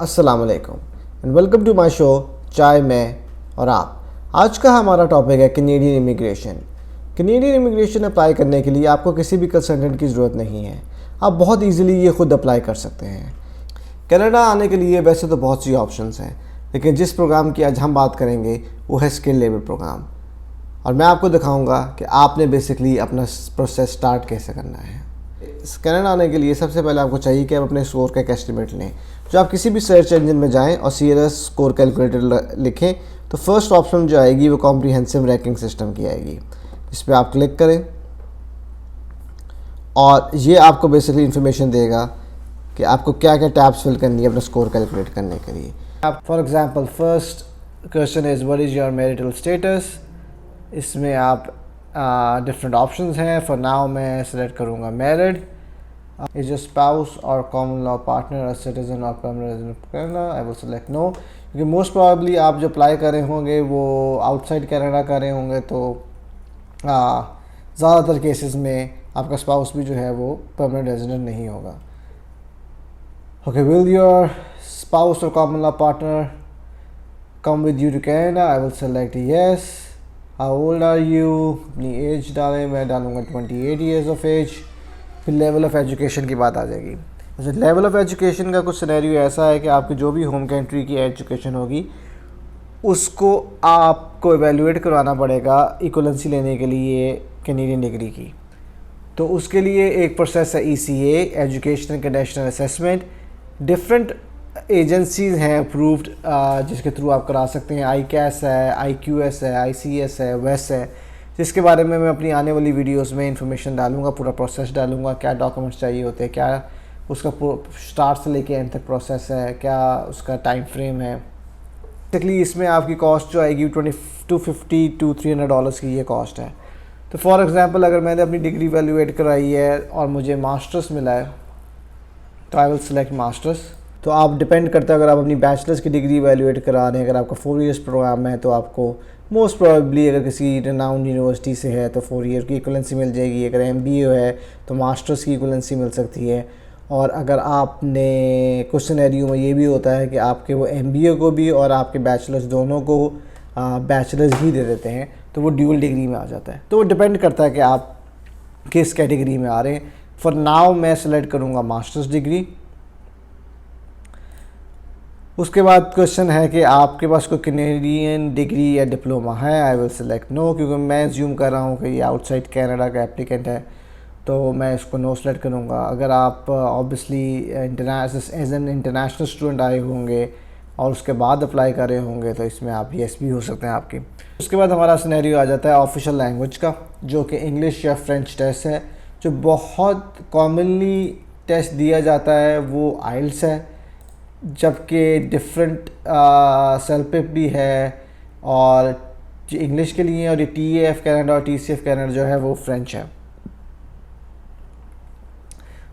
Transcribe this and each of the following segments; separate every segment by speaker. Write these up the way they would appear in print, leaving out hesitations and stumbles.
Speaker 1: अस्सलाम वालेकुम and welcome to my show चाय में और आप। आज का हमारा टॉपिक है Canadian immigration. Canadian immigration apply करने के लिए आपको किसी भी कंसल्टेंट की ज़रूरत नहीं है, आप बहुत इजीली ये खुद अप्लाई कर सकते हैं। कनाडा आने के लिए वैसे तो बहुत सी ऑप्शंस हैं, लेकिन जिस प्रोग्राम की आज हम बात करेंगे वो है स्किल लेबर प्रोग्राम, और मैं आपको दिखाऊंगा कि आपने बेसिकली अपना प्रोसेस स्टार्ट कैसे करना है। कनाडा आने के लिए सबसे पहले आपको चाहिए कि आप अपने स्कोर का एक एस्टिमेट लें। जो आप किसी भी सर्च इंजन में जाएं और CRS स्कोर कैलकुलेटर लिखें तो फर्स्ट ऑप्शन जो आएगी वो कॉम्प्रिहेंसिव रैंकिंग सिस्टम की आएगी। इस पर आप क्लिक करें और ये आपको बेसिकली इन्फॉर्मेशन देगा कि आपको क्या क्या टैब्स फिल करनी है अपना स्कोर कैलकुलेट करने के लिए। आप for example first question is what is your marital status. इसमें आप डिफरेंट ऑप्शंस हैं। फॉर नाउ मैं सेलेक्ट करूँगा मैरिड। इज योर स्पाउस और कॉमन लॉ पार्टनर और सिटीजन और permanent resident Canada. I will select no, क्योंकि मोस्ट प्रोबेबली आप जो अप्लाई कर रहे होंगे वो आउटसाइड कनाडा कर रहे होंगे, तो ज़्यादातर केसेस में आपका स्पाउस भी जो है वो परमानेंट रेजिडेंट नहीं होगा। ओके, विल योर स्पाउस और common law partner come with you to Canada? I will select yes. How old are you? अपनी एज डालें, मैं डालूँगा 28 years of age। फिर लेवल ऑफ़ एजुकेशन की बात आ जाएगी। जैसे लेवल ऑफ़ एजुकेशन का कुछ सिनेरियो ऐसा है कि आपकी जो भी होम कंट्री की एजुकेशन होगी उसको आपको एवेलुएट करवाना पड़ेगा इक्वलेंसी लेने के लिए कैनेडियन डिग्री की। तो उसके लिए एक प्रोसेस है ECA, educational conditional assessment. Different agencies हैं अप्रूव्ड जिसके थ्रू आप करा सकते हैं। ICAS है, IQS है, ICS है, WES है, जिसके बारे में मैं अपनी आने वाली वीडियोस में इंफॉर्मेशन डालूंगा, पूरा प्रोसेस डालूंगा, क्या डॉक्यूमेंट्स चाहिए होते हैं, क्या उसका स्टार्ट से लेके एंड तक प्रोसेस है, क्या उसका टाइम फ्रेम है। बेसिकली इसमें आपकी कॉस्ट जो आएगी $250 to $300 की ये कॉस्ट है। तो फॉर एग्ज़ाम्पल अगर मैंने अपनी डिग्री वैल्यूएट कराई है और मुझे मास्टर्स मिला है तो आई विल सेलेक्ट मास्टर्स। तो आप डिपेंड करता है, अगर आप अपनी बैचलर्स की डिग्री वैल्यूएट करा रहे हैं, अगर आपका 4 years प्रोग्राम है तो आपको मोस्ट प्रोबेबली अगर किसी रिनाउंड यूनिवर्सिटी से है तो 4 year की इक्वलेंसी मिल जाएगी। अगर MBA है तो मास्टर्स की इक्वलेंसी मिल सकती है। और अगर आपने कुछ सिनेरियो में ये भी होता है कि आपके वो MBA को भी और आपके बैचलर्स दोनों को बैचलर्स ही दे देते हैं, तो वो ड्यूल डिग्री में आ जाता है। तो वो डिपेंड करता है कि आप किस कैटेगरी में आ रहे हैं। फॉर नाउ मैं सेलेक्ट करूँगा मास्टर्स डिग्री। उसके बाद क्वेश्चन है कि आपके पास कोई कैनेडियन डिग्री या डिप्लोमा है। आई विल सेलेक्ट नो, क्योंकि मैं ज्यूम कर रहा हूँ कि ये आउटसाइड कनाडा का एप्लीकेंट है, तो मैं इसको नो सेलेक्ट करूँगा। अगर आप obviously as an international student आए होंगे और उसके बाद अप्लाई कर रहे होंगे तो इसमें आप येस भी हो सकते हैं आपकी। उसके बाद हमारा सिनेरियो आ जाता है ऑफिशियल लैंग्वेज का, जो कि इंग्लिश या फ्रेंच टेस्ट है। जो बहुत कॉमनली टेस्ट दिया जाता है वो आइल्स है, जबकि डिफरेंट सेलपिप भी है और जो इंग्लिश के लिए, और ये TAF कनाडा और TCF कनाडा जो है वो फ्रेंच है।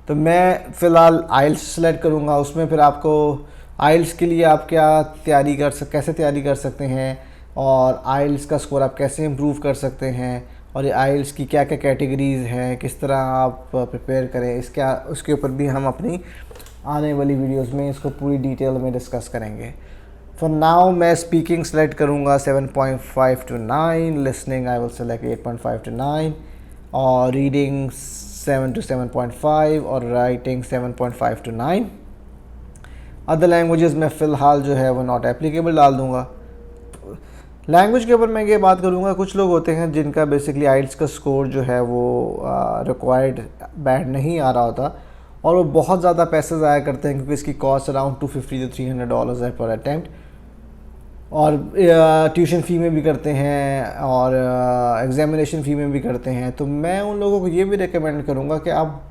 Speaker 1: तो मैं फ़िलहाल आइल्स सेलेक्ट करूँगा। उसमें फिर आपको आइल्स के लिए आप कैसे तैयारी कर सकते हैं और आइल्स का स्कोर आप कैसे इम्प्रूव कर सकते हैं, और ये आइल्स की क्या क्या कैटेगरीज़ हैं, किस तरह आप प्रिपेयर करें, उसके ऊपर भी हम अपनी आने वाली वीडियोस में इसको पूरी डिटेल में डिस्कस करेंगे। फॉर नाउ मैं स्पीकिंग सेलेक्ट करूँगा 7.5 to 9, listening I will select 8.5 to 9, और रीडिंग 7 to 7.5 और राइटिंग 7.5 to 9। अदर लैंग्वेजेस में फ़िलहाल जो है वो नॉट एप्लीकेबल डाल दूँगा। लैंग्वेज के ऊपर मैं ये बात करूँगा, कुछ लोग होते हैं जिनका बेसिकली आइल्स का स्कोर जो है वो रिक्वायर्ड बैंड नहीं आ रहा होता और वो बहुत ज़्यादा पैसे ज़ाया करते हैं, क्योंकि इसकी कॉस्ट अराउंड $250 to $300 है पर अटैम्प्ट, और ट्यूशन फ़ी में भी करते हैं और एग्ज़ामिनेशन फ़ी में भी करते हैं। तो मैं उन लोगों को ये भी रिकमेंड करूँगा कि आप,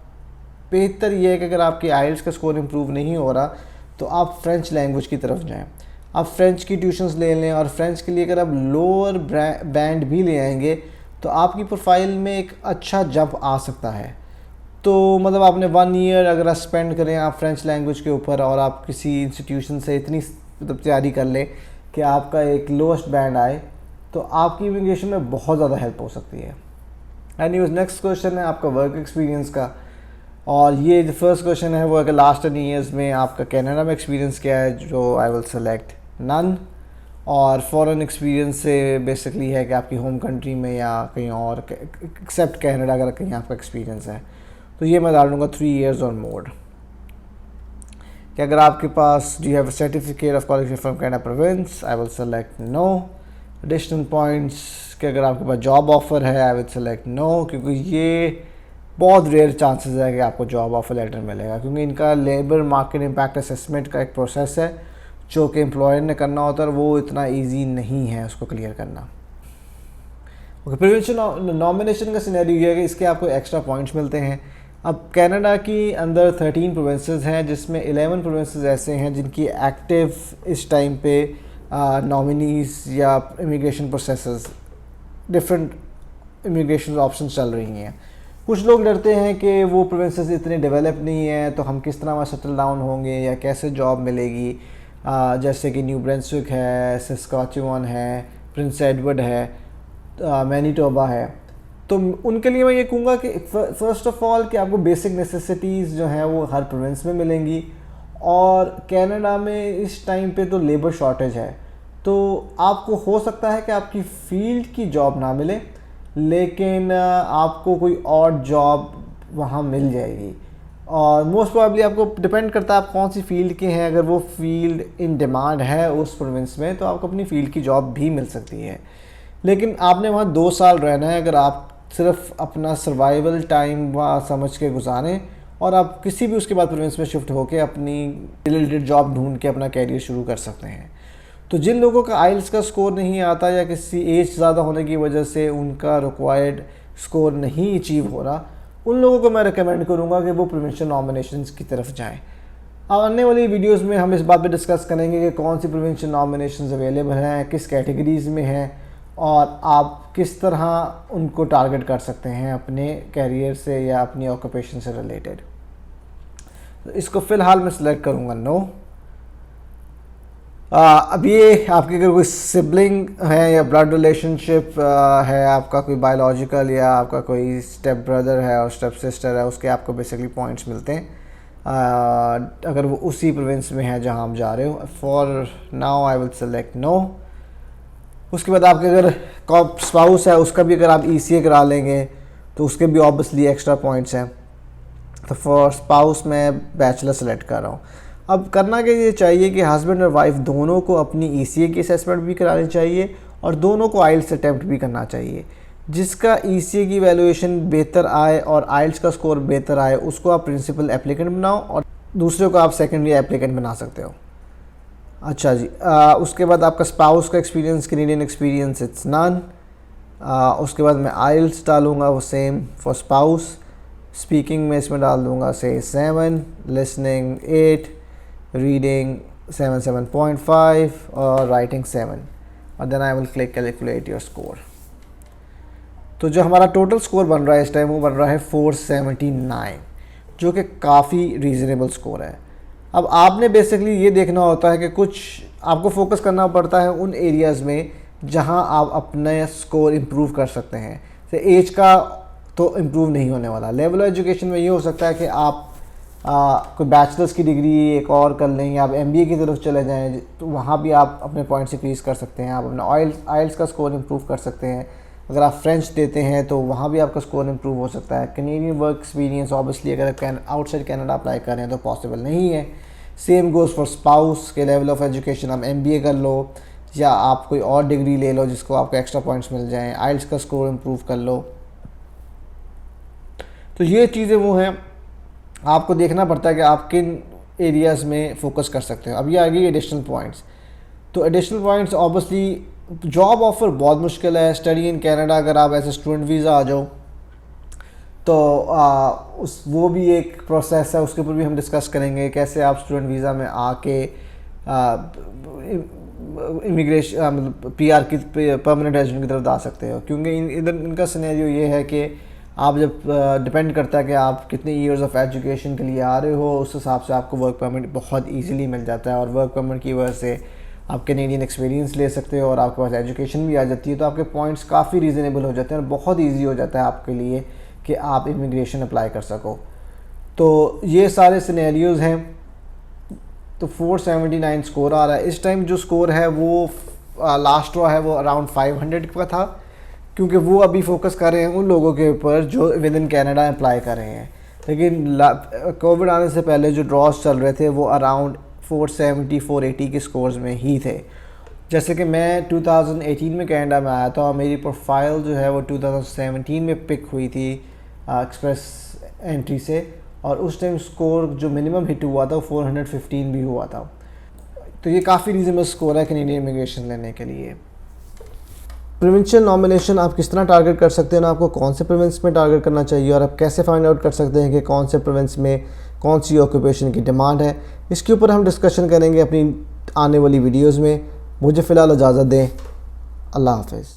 Speaker 1: बेहतर ये है कि अगर आपकी आइल्स का स्कोर इम्प्रूव नहीं हो रहा तो आप फ्रेंच लैंग्वेज की तरफ जाएँ, आप फ्रेंच की ट्यूशन्स ले लें। और फ्रेंच के लिए अगर आप लोअर बैंड भी ले आएंगे तो आपकी प्रोफाइल में एक अच्छा जंप आ सकता है। तो मतलब आपने 1 year अगर आप स्पेंड करें आप फ्रेंच लैंग्वेज के ऊपर, और आप किसी इंस्टीट्यूशन से इतनी मतलब तैयारी कर लें कि आपका एक लोएस्ट बैंड आए, तो आपकी इमिग्रेशन में बहुत ज़्यादा हेल्प हो सकती है। एनीवेज, नेक्स्ट क्वेश्चन है आपका वर्क एक्सपीरियंस का। और ये जो फर्स्ट क्वेश्चन है वो अगर लास्ट 10 ईयर्स में आपका कनाडा में एक्सपीरियंस क्या है, जो आई विल सेलेक्ट नन। और फॉरेन एक्सपीरियंस से बेसिकली है कि आपकी होम कंट्री में या कहीं और, एक्सेप्ट कनाडा अगर कहीं आपका एक्सपीरियंस है तो ये मैं डाल दूँगा 3 ईयर्स और मोर। कि अगर आपके पास do you have a certificate of qualification from Canada province, I will select no. Additional points कि अगर आपके पास जॉब ऑफ़र है, आई विल सेलेक्ट नो, क्योंकि ये बहुत रेयर चांसेस है कि आपको जॉब ऑफर लेटर मिलेगा, क्योंकि इनका लेबर मार्केट इम्पैक्ट असेसमेंट का एक प्रोसेस है जो कि एम्प्लॉयर ने करना होता है, वो इतना इजी नहीं है उसको क्लियर करना। ओके, प्रोविंशियल नॉमिनेशन का सिनेरियो ये है कि इसके आपको एक्स्ट्रा पॉइंट्स मिलते हैं। अब कनाडा की अंदर 13 प्रोविंसेस हैं, जिसमें 11 प्रोविंसेस ऐसे हैं जिनकी एक्टिव इस टाइम पे नॉमिनीज़ या immigration processes, different immigration options चल रही हैं। कुछ लोग डरते हैं कि वो प्रोविंसेस इतने डेवलप नहीं है तो हम किस तरह वहाँ सेटल डाउन होंगे या कैसे जॉब मिलेगी, जैसे कि न्यू ब्रंसविक है, सस्काचुअन है, प्रिंस एडवर्ड है, मैनीटोबा है। तो उनके लिए मैं ये कहूँगा कि फ़र्स्ट ऑफ ऑल कि आपको बेसिक नेसेसिटीज़ जो हैं वो हर प्रोविंस में मिलेंगी, और कनाडा में इस टाइम पे तो लेबर शॉर्टेज है, तो आपको हो सकता है कि आपकी फील्ड की जॉब ना मिले, लेकिन आपको कोई और जॉब वहाँ मिल जाएगी। और मोस्ट प्रोबेबली आपको डिपेंड करता है आप कौन सी फील्ड के हैं। अगर वो फील्ड इन डिमांड है उस प्रोविंस में तो आपको अपनी फील्ड की जॉब भी मिल सकती है, लेकिन आपने वहाँ 2 साल रहना है। अगर आप सिर्फ अपना सर्वाइवल टाइम वहाँ समझ के गुजारें और आप किसी भी उसके बाद प्रोविंस में शिफ्ट होकर अपनी रिलेटेड जॉब ढूंढ के अपना कैरियर शुरू कर सकते हैं। तो जिन लोगों का आइल्स का स्कोर नहीं आता या किसी एज ज़्यादा होने की वजह से उनका रिक्वायर्ड स्कोर नहीं अचीव हो रहा, उन लोगों को मैं रिकमेंड करूँगा कि वो प्रोविंशियल नॉमिनेशंस की तरफ जाएं। अब आने वाली वीडियोस में हम इस बात पे डिस्कस करेंगे कि कौन सी प्रोविंशियल नॉमिनेशंस अवेलेबल हैं, किस कैटेगरीज़ में हैं, और आप किस तरह उनको टारगेट कर सकते हैं अपने कैरियर से या अपनी ऑक्यूपेशन से रिलेटेड। तो इसको फ़िलहाल मैं सिलेक्ट करूँगा नो। अब ये आपके अगर कोई सिबलिंग है या ब्लड रिलेशनशिप है, आपका कोई बायोलॉजिकल या आपका कोई स्टेप ब्रदर है और स्टेप सिस्टर है, उसके आपको बेसिकली पॉइंट्स मिलते हैं अगर वो उसी प्रोविंस में है जहां आप जा रहे हो। For now I will select no. उसके बाद आपके अगर स्पाउस है उसका भी अगर आप ECA करा लेंगे तो उसके भी ऑब्वियसली एक्स्ट्रा पॉइंट्स हैं। तो फॉर स्पाउस मैं बैचलर सेलेक्ट कर रहा हूँ। अब करना क्या ये चाहिए कि हस्बैंड और वाइफ दोनों को अपनी ECA की असेसमेंट भी करानी चाहिए और दोनों को आइल्स अटैम्प्ट भी करना चाहिए। जिसका ECA की वैल्यूएशन बेहतर आए और आइल्स का स्कोर बेहतर आए उसको आप प्रिंसिपल एप्लीकेंट बनाओ और दूसरे को आप सेकेंडरी एप्लीकेंट बना सकते हो। अच्छा जी, उसके बाद आपका स्पाउस का experience, Canadian experience, it's none. उसके बाद मैं आइल्स डालूँगा वो सेम फॉर स्पाउस। स्पीकिंग में इसमें डाल दूँगा से 7, लिसनिंग 8, रीडिंग 7.5 और राइटिंग 7, और then I will click calculate your score. तो जो हमारा टोटल स्कोर बन रहा है इस टाइम वो बन रहा है 479, जो कि काफ़ी रीज़नेबल स्कोर है। अब आपने बेसिकली ये देखना होता है कि कुछ आपको फोकस करना पड़ता है उन एरियाज़ में जहां आप अपना स्कोर इम्प्रूव कर सकते हैं। तो एज का तो इम्प्रूव नहीं होने वाला। लेवल ऑफ एजुकेशन में ये हो सकता है कि आप कोई बैचलर्स की डिग्री एक और कर लें या आप MBA की तरफ चले जाएं, तो वहाँ भी आप अपने पॉइंट्स इंक्रीज़ कर सकते हैं। आप अपना आइल्स का स्कोर इम्प्रूव कर सकते हैं। अगर आप फ्रेंच देते हैं तो वहाँ भी आपका स्कोर इम्प्रूव हो सकता है। कैनेडियन वर्क एक्सपीरियंस ऑब्वियसली अगर आप आउटसाइड कनाडा अप्लाई कर रहे हैं तो पॉसिबल नहीं है। सेम गोज़ फॉर स्पाउस के लेवल ऑफ एजुकेशन, आप MBA कर लो या आप कोई और डिग्री ले लो जिसको आपको एक्स्ट्रा पॉइंट्स मिल जाएँ, आइल्स का स्कोर इम्प्रूव कर लो। तो ये चीज़ें वो हैं, आपको देखना पड़ता है कि आप किन एरियाज़ में फोकस कर सकते हो। अब ये आ गई एडिशनल पॉइंट्स। तो additional points obviously job offer बहुत मुश्किल है। स्टडी इन कनाडा अगर आप ऐसे स्टूडेंट वीज़ा आ जाओ तो वो भी एक प्रोसेस है, उसके ऊपर भी हम डिस्कस करेंगे कैसे आप स्टूडेंट वीज़ा में आके इमिग्रेशन मतलब PR की परमानेंट रेजिडेंट की तरफ आ सकते हो। क्योंकि इधर इनका सिनेरियो ये है कि आप जब डिपेंड करता है कि आप कितने ईयर्स ऑफ एजुकेशन के लिए आ रहे हो, उस हिसाब से आपको वर्क परमिट बहुत ईजीली मिल जाता है। और वर्क परमिट की वजह से आप कैनेडियन एक्सपीरियंस ले सकते हो और आपके पास एजुकेशन भी आ जाती है, तो आपके पॉइंट्स काफ़ी रीज़नेबल हो जाते हैं और बहुत ईजी हो जाता है आपके लिए कि आप इमिग्रेशन अप्लाई कर सको। तो ये सारे सिनेरियोज़ हैं। तो 479 स्कोर आ रहा है इस टाइम। जो स्कोर है वो लास्ट हुआ है वो अराउंड 500 का था, क्योंकि वो अभी फोकस कर रहे हैं उन लोगों के ऊपर जो विद इन कैनेडा अप्लाई कर रहे हैं। लेकिन कोविड आने से पहले जो ड्रॉज चल रहे थे वो अराउंड 470 480 के स्कोर्स में ही थे। जैसे कि मैं 2018 में कनाडा में आया था और मेरी प्रोफाइल जो है वो 2017 में पिक हुई थी एक्सप्रेस एंट्री से, और उस टाइम स्कोर जो मिनिमम हिट हुआ था वो 415 भी हुआ था। तो ये काफ़ी रीजनेबल स्कोर है कैनेडियन इमिग्रेशन लेने के लिए। प्रोविंशियल नॉमिनेशन आप किस तरह टारगेट कर सकते हैं ना, आपको कौन से प्रोविंस में टारगेट करना चाहिए, और आप कैसे फाइंड आउट कर सकते हैं कि कौन से प्रोविंस में कौन सी ऑक्यूपेशन की डिमांड है, इसके ऊपर हम डिस्कशन करेंगे अपनी आने वाली वीडियोज़ में। मुझे फ़िलहाल इजाज़त दें। अल्लाह हाफ़िज़।